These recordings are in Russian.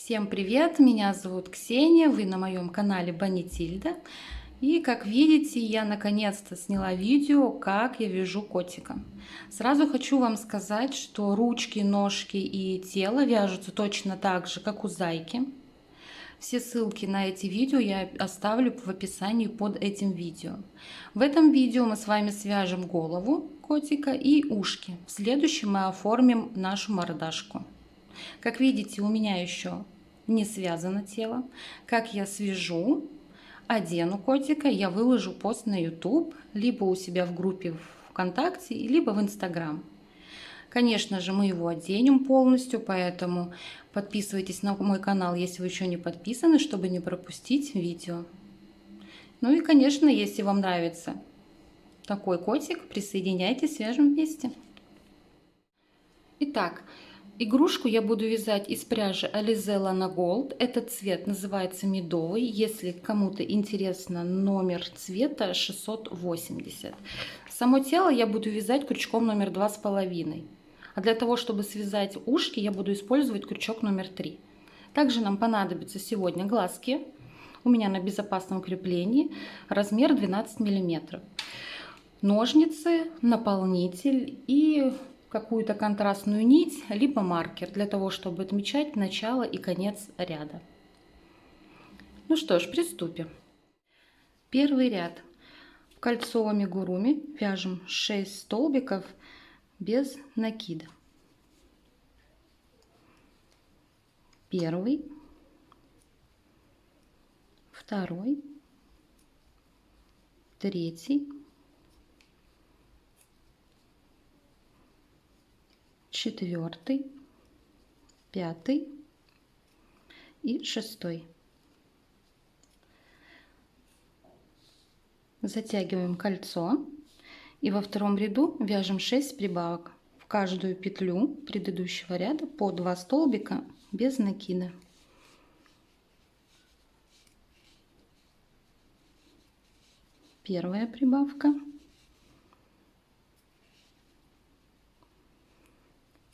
Всем привет! Меня зовут Ксения, вы на моем канале Банитильда. И как видите, я наконец-то сняла видео, как я вяжу котика. Сразу хочу вам сказать, что ручки, ножки и тело вяжутся точно так же, как у зайки. Все ссылки на эти видео я оставлю в описании под этим видео. В этом видео мы с вами свяжем голову котика и ушки. В следующем мы оформим нашу мордашку. Как видите, у меня еще не связано тело. Как я свяжу, одену котика, я выложу пост на YouTube, либо у себя в группе ВКонтакте, либо в Instagram. Конечно же, мы его оденем полностью, поэтому подписывайтесь на мой канал, если вы еще не подписаны, чтобы не пропустить видео. Ну и, конечно, если вам нравится такой котик, присоединяйтесь, свяжем вместе. Итак, игрушку я буду вязать из пряжи Alize Lana Gold. Этот цвет называется медовый. Если кому-то интересно, номер цвета 680. Само тело я буду вязать крючком номер 2,5. А для того, чтобы связать ушки, я буду использовать крючок номер 3. Также нам понадобятся сегодня глазки. У меня на безопасном креплении размер 12 мм. Ножницы, наполнитель и какую-то контрастную нить, либо маркер, для того, чтобы отмечать начало и конец ряда. Ну что ж, приступим. Первый ряд. В кольцо амигуруми вяжем 6 столбиков без накида. Первый, второй, третий, четвертый, пятый и шестой. Затягиваем кольцо и во втором ряду вяжем 6 прибавок. В каждую петлю предыдущего ряда по 2 столбика без накида. Первая прибавка.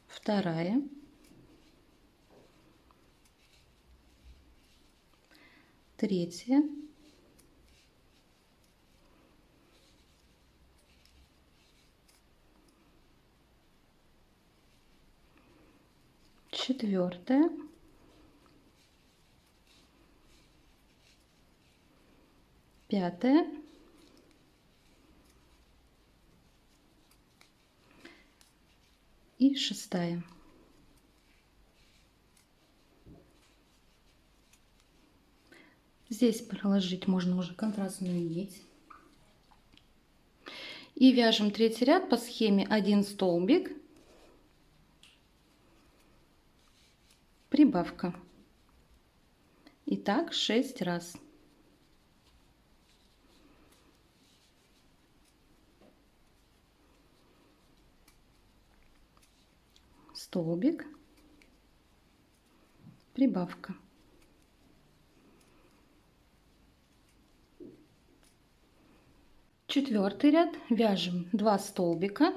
Вторая. Третья. Четвертая. Пятая. И шестая. Здесь проложить можно уже контрастную нить. И вяжем третий ряд по схеме 1 столбик, прибавка. И так 6 раз. Столбик, прибавка. Четвертый ряд вяжем 2 столбика,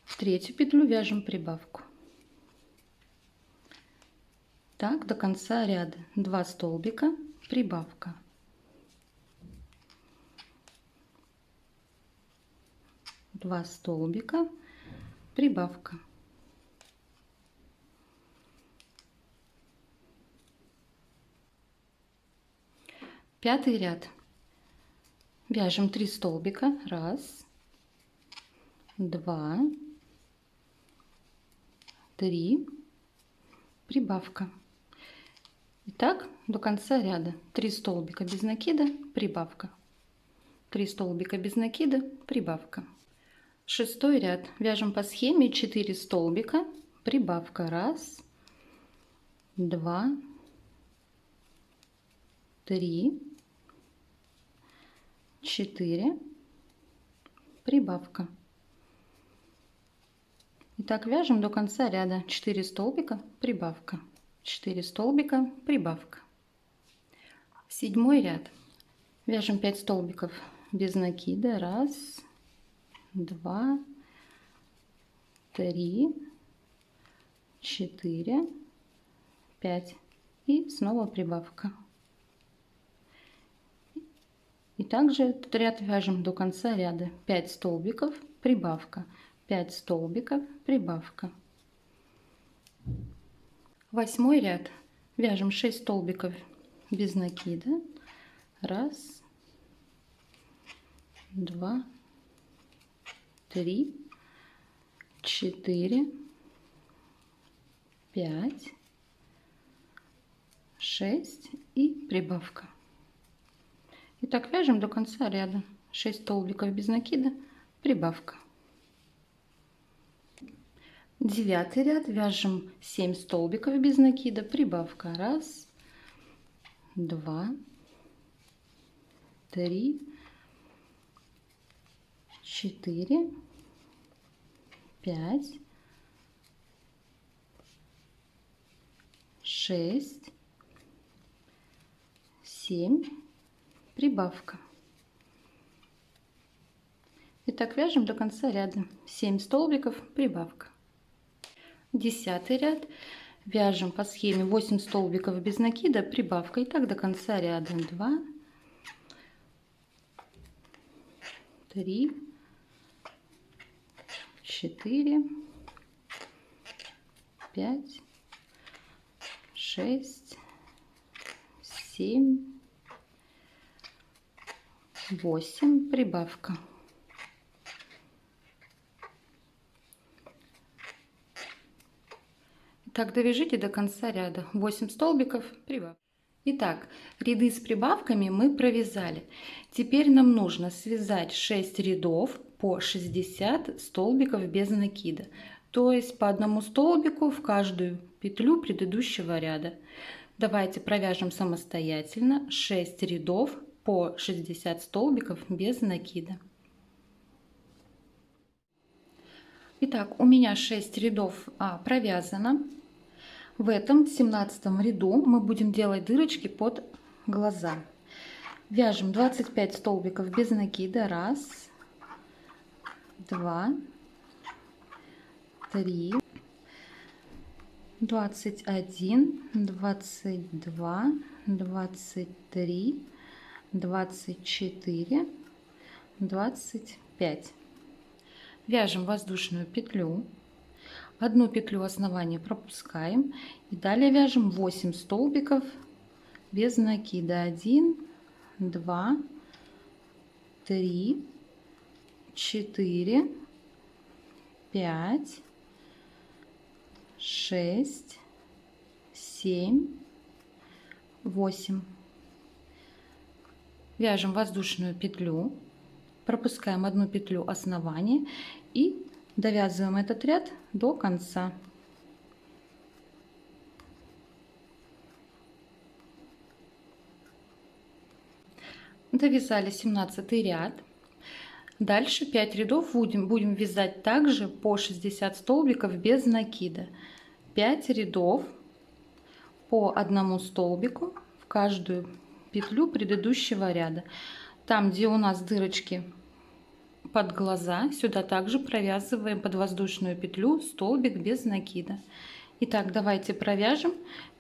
в третью петлю вяжем прибавку. Так до конца ряда 2 столбика, прибавка. Два столбика, прибавка. Пятый ряд. Вяжем 3 столбика. 1, 2, 3, прибавка. Итак, до конца ряда 3 столбика без накида, прибавка. 3 столбика без накида, прибавка. Шестой ряд. Вяжем по схеме 4 столбика, прибавка. 1, 2, 3, 4, прибавка. Итак, вяжем до конца ряда 4 столбика, прибавка. 4 столбика, прибавка. Седьмой ряд. Вяжем 5 столбиков без накида. 1, 2, 3, 4, 5 и снова прибавка. И также этот ряд вяжем до конца ряда. 5 столбиков, прибавка, 5 столбиков, прибавка. 8 ряд. Вяжем 6 столбиков без накида. 1, 2, 3, 4, 5, 6 и прибавка. И так вяжем до конца ряда. 6 столбиков без накида, прибавка. 9 ряд. Вяжем 7 столбиков без накида, прибавка. 1, 2, 3, 4, 5, 6, 7, прибавка. И так вяжем до конца ряда. 7 столбиков, прибавка. 10 ряд. Вяжем по схеме 8 столбиков без накида, прибавка. И так до конца ряда. 2, 3, 4, 5, 6, 7, 8, прибавка. Так довяжите до конца ряда. 8 столбиков, прибавка. Итак, ряды с прибавками мы провязали. Теперь нам нужно связать 6 рядов по 60 столбиков без накида. То есть по одному столбику в каждую петлю предыдущего ряда. Давайте провяжем самостоятельно 6 рядов по 60 столбиков без накида. Итак, у меня 6 рядов провязано. В этом 17 ряду мы будем делать дырочки под глаза. Вяжем 25 столбиков без накида. 1, 2, 3, 21, 22, 23, 24, 25. Вяжем воздушную петлю. Одну петлю основания пропускаем и далее вяжем 8 столбиков без накида. 1, 2, 3, 4, 5, 6, 7, 8. Вяжем воздушную петлю, пропускаем одну петлю основания и довязываем этот ряд до конца. Довязали 17 ряд. Дальше 5 рядов будем вязать также по 60 столбиков без накида. 5 рядов по одному столбику в каждую петлю предыдущего ряда. Там, где у нас дырочки под глаза, сюда также провязываем под воздушную петлю столбик без накида. Итак, давайте провяжем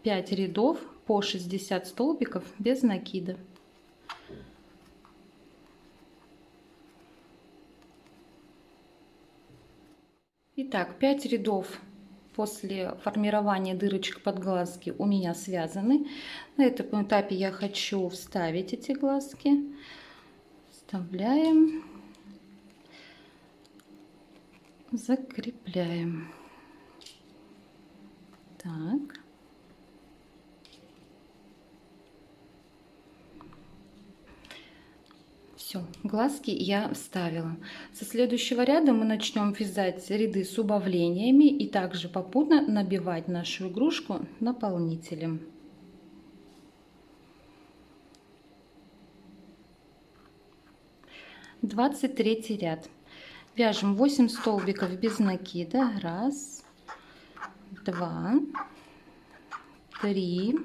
5 рядов по 60 столбиков без накида. Итак, 5 рядов после формирования дырочек под глазки у меня связаны. На этом этапе я хочу вставить эти глазки. Вставляем. Закрепляем. Так. Все, глазки я вставила. Со следующего ряда мы начнем вязать ряды с убавлениями и также попутно набивать нашу игрушку наполнителем. Двадцать третий ряд. Вяжем 8 столбиков без накида. 1, 2, 3,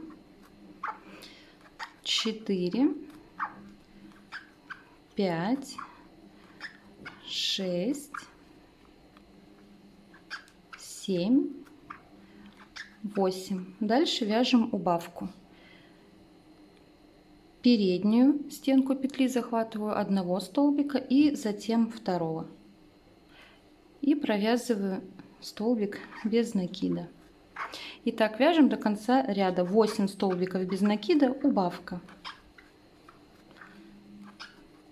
4, 5, 6, 7, 8. Дальше вяжем убавку. Переднюю стенку петли захватываю одного столбика и затем второго. И провязываю столбик без накида. И так вяжем до конца ряда. 8 столбиков без накида, убавка.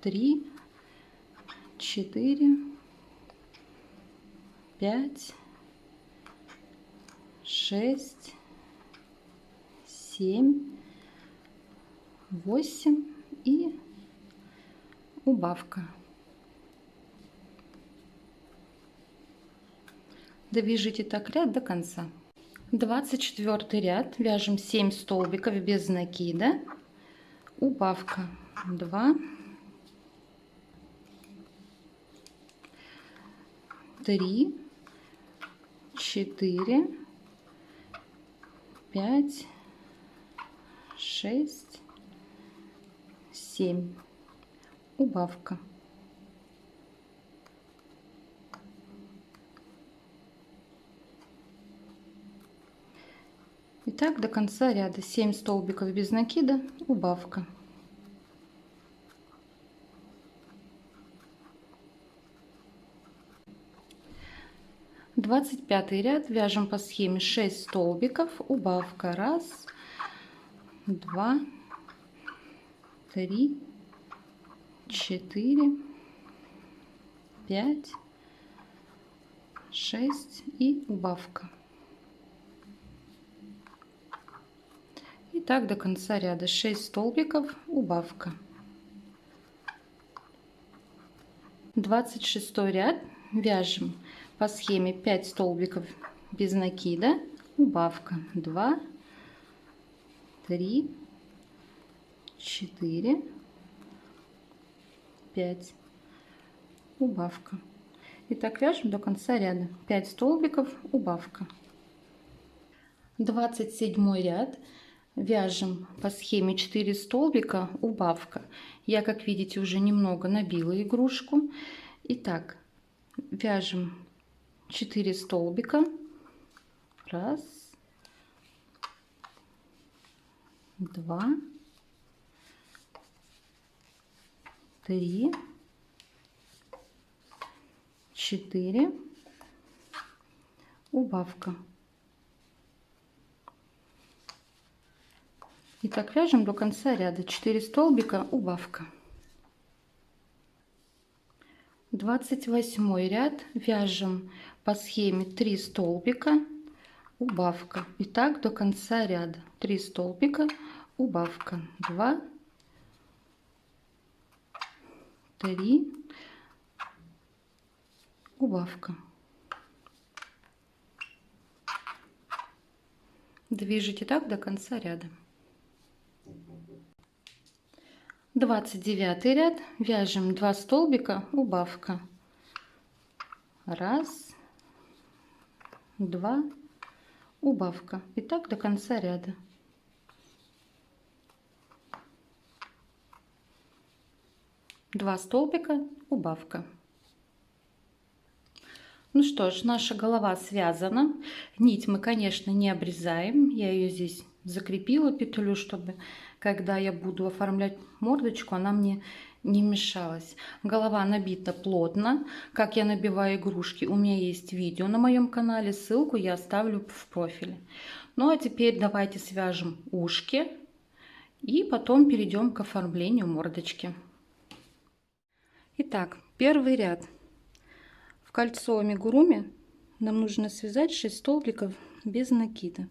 3, 4, 5, 6, 7, 8 и убавка. Довяжите так ряд до конца. 24 ряд. Вяжем 7 столбиков без накида. Убавка 2, 3, 4, 5, 6, 7. Убавка. И так до конца ряда. 7 столбиков без накида, убавка. Двадцать пятый ряд. Вяжем по схеме 6 столбиков, убавка 1, 2, 3, 4, 5, 6 и убавка. И так до конца ряда. 6 столбиков, убавка. 26 ряд. Вяжем по схеме 5 столбиков без накида, убавка 2, 3, 4, 5, убавка. И так вяжем до конца ряда. 5 столбиков, убавка. 27 ряд. Вяжем по схеме 4 столбика, убавка. Я, как видите, уже немного набила игрушку. Итак, вяжем 4 столбика. 1, 2, 3, 4, убавка. И так вяжем до конца ряда. 4 столбика, убавка. 28 ряд. Вяжем по схеме 3 столбика, убавка. И так до конца ряда. 3 столбика, убавка. 2, 3, убавка. Довяжите так до конца ряда. 29 ряд. Вяжем 2 столбика, убавка. 1, 2, убавка. И так до конца ряда. Два столбика, убавка. Ну что ж, наша голова связана. Нить мы, конечно, не обрезаем. Я ее здесь закрепила, петлю, чтобы, когда я буду оформлять мордочку, она мне не мешалась. Голова набита плотно. Как я набиваю игрушки, у меня есть видео на моем канале. Ссылку я оставлю в профиле. Ну а теперь давайте свяжем ушки. И потом перейдем к оформлению мордочки. Итак, первый ряд. В кольцо амигуруми нам нужно связать 6 столбиков без накида.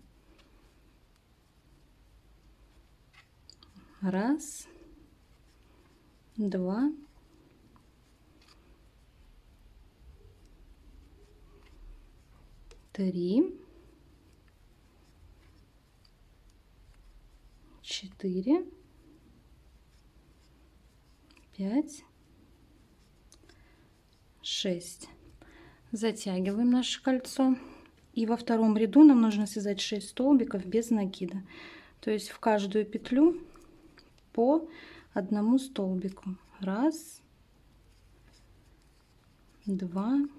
1, 2, 3, 4, 5, 6. Затягиваем наше кольцо. И во втором ряду нам нужно связать 6 столбиков без накида. То есть в каждую петлю по одному столбику. 1, 2,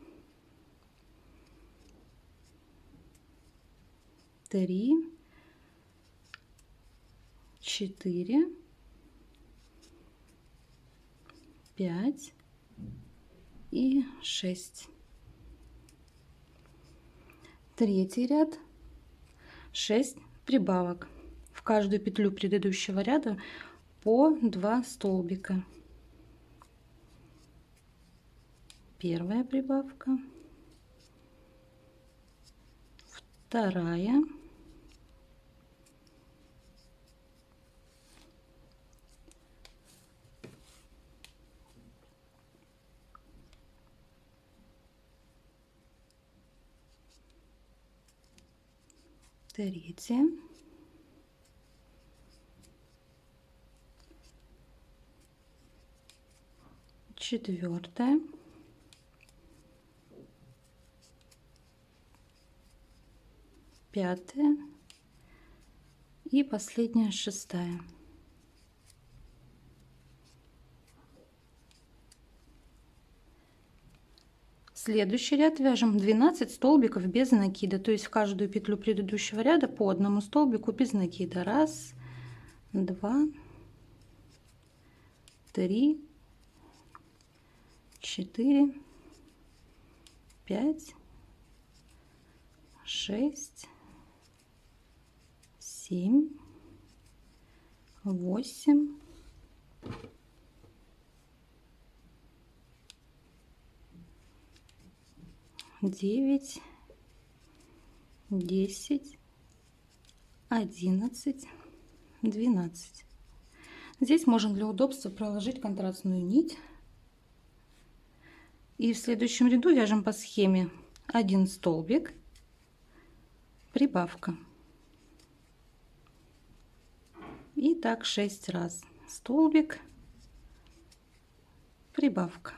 3, 3, 4, 5 и 6. Третий ряд, 6 прибавок. В каждую петлю предыдущего ряда по 2 столбика. Первая прибавка, вторая, третья, четвертая, пятая и последняя, шестая. Следующий ряд вяжем 12 столбиков без накида, то есть в каждую петлю предыдущего ряда по одному столбику без накида. 1, 2, 3, 4, 5, 6, 7, 8, 9, 10, 11, 12. Здесь можно для удобства проложить контрастную нить. И в следующем ряду вяжем по схеме 1 столбик, прибавка. И так 6 раз. Столбик, прибавка.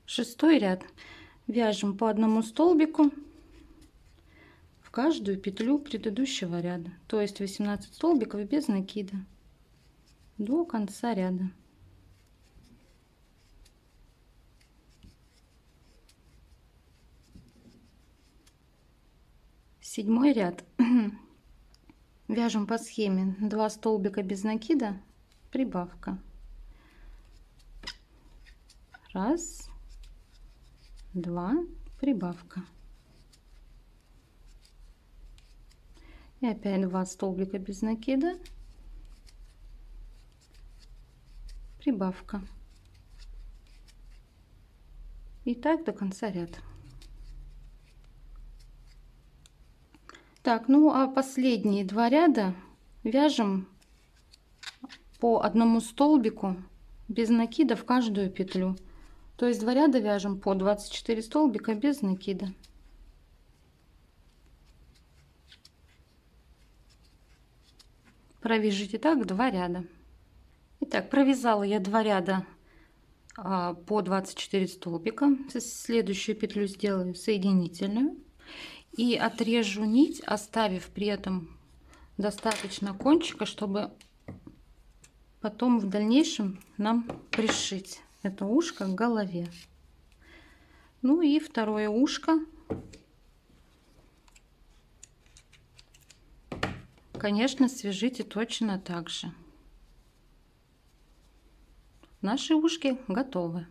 Шестой ряд вяжем по одному столбику в каждую петлю предыдущего ряда, то есть 18 столбиков без накида до конца ряда. Седьмой ряд вяжем по схеме 2 столбика без накида, прибавка. 1, 2, прибавка. И опять 2 столбика без накида, прибавка. И так до конца ряда. Так, ну а последние 2 ряда вяжем по одному столбику без накида в каждую петлю. То есть 2 ряда вяжем по 24 столбика без накида. Провяжите так 2 ряда. Итак, провязала я 2 ряда по 24 столбика. Следующую петлю сделаю соединительную и отрежу нить, оставив при этом достаточно кончика, чтобы потом в дальнейшем нам пришить это ушко к голове. Ну и второе ушко, конечно, свяжите точно так же. Наши ушки готовы.